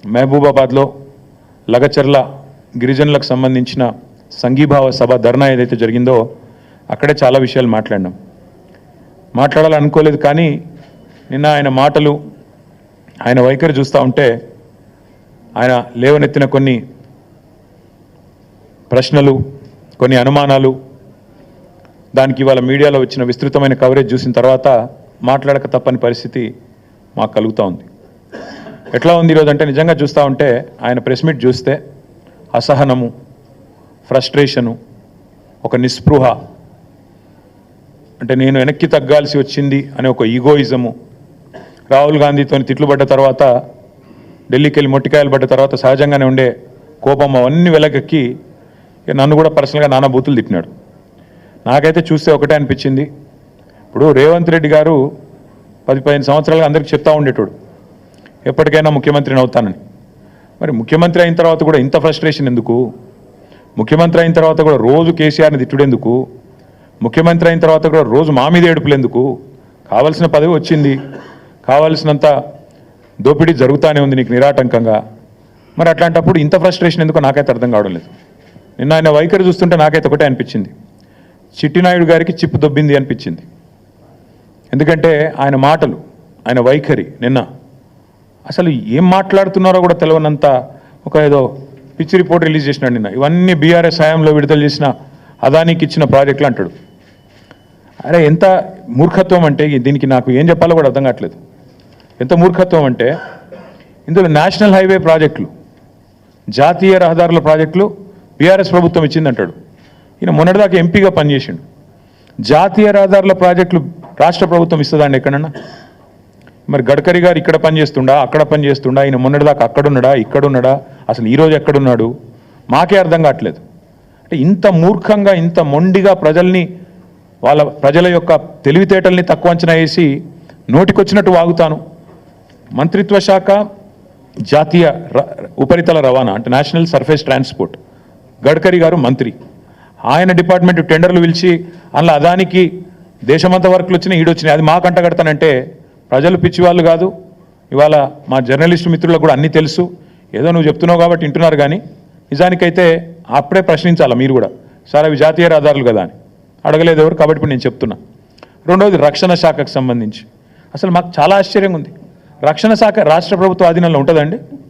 మహబూబాబాద్లో లగచర్ల గిరిజనులకు సంబంధించిన సంఘీభావ సభ ధర్నా ఏదైతే జరిగిందో అక్కడే చాలా విషయాలు మాట్లాడాలనుకోలేదు. కానీ నిన్న ఆయన మాటలు, ఆయన వైఖరి చూస్తూ ఉంటే, ఆయన లేవనెత్తిన కొన్ని ప్రశ్నలు, కొన్ని అనుమానాలు, దానికి ఇవాళ మీడియాలో వచ్చిన విస్తృతమైన కవరేజ్ చూసిన తర్వాత మాట్లాడక తప్పని పరిస్థితి మాకు కలుగుతూ ఉంది. ఎట్లా ఉంది ఈరోజు అంటే, నిజంగా చూస్తూ ఉంటే ఆయన ప్రెస్ మీట్ చూస్తే అసహనము, ఫ్రస్ట్రేషను, ఒక నిస్పృహ, అంటే నేను వెనక్కి తగ్గాల్సి వచ్చింది అనే ఒక ఈగోయిజము, రాహుల్ గాంధీతో తిట్లు పడ్డ తర్వాత, ఢిల్లీకి వెళ్ళి మొట్టికాయలు పడ్డ తర్వాత సహజంగానే ఉండే కోపం అవన్నీ వెలగెక్కి నన్ను కూడా పర్సనల్గా నానా బూతులు తిట్టినాడు. నాకైతే చూస్తే ఒకటే అనిపించింది, ఇప్పుడు రేవంత్ రెడ్డి గారు 10-15 సంవత్సరాలుగా అందరికీ చెప్తా ఉండేటోడు ఎప్పటికైనా ముఖ్యమంత్రిని అవుతానని. మరి ముఖ్యమంత్రి అయిన తర్వాత కూడా ఇంత ఫ్రస్ట్రేషన్ ఎందుకు? ముఖ్యమంత్రి అయిన తర్వాత కూడా రోజు కేసీఆర్ని తిట్టుడెందుకు? ముఖ్యమంత్రి అయిన తర్వాత కూడా రోజు మా మీద ఏడుపులు ఎందుకు? కావాల్సిన పదవి వచ్చింది, కావాల్సినంత దోపిడీ జరుగుతూనే ఉంది నీకు నిరాటంకంగా. మరి అట్లాంటప్పుడు ఇంత ఫ్రస్ట్రేషన్ ఎందుకు నాకైతే అర్థం కావడం లేదు. నిన్న ఆయన వైఖరి చూస్తుంటే నాకైతే ఒకటే అనిపించింది, చిట్టినాయుడు గారికి చిప్పు దొబ్బింది అనిపించింది. ఎందుకంటే ఆయన మాటలు, ఆయన వైఖరి నిన్న అసలు ఏం మాట్లాడుతున్నారో కూడా తెలియనంత ఒక ఏదో పిచ్చి రిపోర్ట్ రిలీజ్ చేసినాడు నిన్న. ఇవన్నీ బీఆర్ఎస్ హయాంలో విడుదల చేసిన అదానికి ఇచ్చిన ప్రాజెక్టులు అంటాడు. అరే ఎంత మూర్ఖత్వం అంటే, దీనికి నాకు ఏం చెప్పాలో కూడా అర్థం కావట్లేదు. ఎంత మూర్ఖత్వం అంటే, ఇందులో నేషనల్ హైవే ప్రాజెక్టులు, జాతీయ రహదారుల ప్రాజెక్టులు బీఆర్ఎస్ ప్రభుత్వం ఇచ్చిందంటాడు. ఈయన మొన్నటిదాకా ఎంపీగా పనిచేసిండు. జాతీయ రహదారుల ప్రాజెక్టులు రాష్ట్ర ప్రభుత్వం ఇస్తుందండి ఎక్కడన్నా? మరి గడ్కరీ గారు ఇక్కడ పనిచేస్తుండా, అక్కడ పనిచేస్తుండా? ఈయన మొన్నటిదాకా అక్కడున్నాడా, ఇక్కడున్నాడా? అసలు ఈరోజు ఎక్కడున్నాడు? మాకే అర్థం కావట్లేదు. అంటే ఇంత మూర్ఖంగా, ఇంత మొండిగా ప్రజల యొక్క తెలివితేటల్ని తక్కువ అంచనా వేసి నోటికొచ్చినట్టు వాగుతాను. మంత్రిత్వ శాఖ జాతీయ ఉపరితల రవాణా అంటే నేషనల్ సర్ఫేస్ ట్రాన్స్పోర్ట్, గడ్కరీ గారు మంత్రి. ఆయన డిపార్ట్మెంట్ టెండర్లు పిలిచి అందులో అదానికి దేశమంతా వర్క్లు వచ్చినాయి, ఈడొచ్చినాయి. అది మాకు అంటగడతానంటే ప్రజలు పిచ్చివాళ్ళు కాదు. ఇవాళ మా జర్నలిస్టు మిత్రులకు కూడా అన్నీ తెలుసు. ఏదో నువ్వు చెప్తున్నావు కాబట్టి వింటున్నారు, కానీ నిజానికైతే అప్పుడే ప్రశ్నించాలా మీరు కూడా, సార్ అవి జాతీయ రహదారులు కదా అని. అడగలేదు ఎవరు, కాబట్టి ఇప్పుడు నేను చెప్తున్నా. రెండవది రక్షణ శాఖకు సంబంధించి అసలు మాకు చాలా ఆశ్చర్యంగా ఉంది. రక్షణ శాఖ రాష్ట్ర ప్రభుత్వ ఆధీనంలో ఉంటుందండి?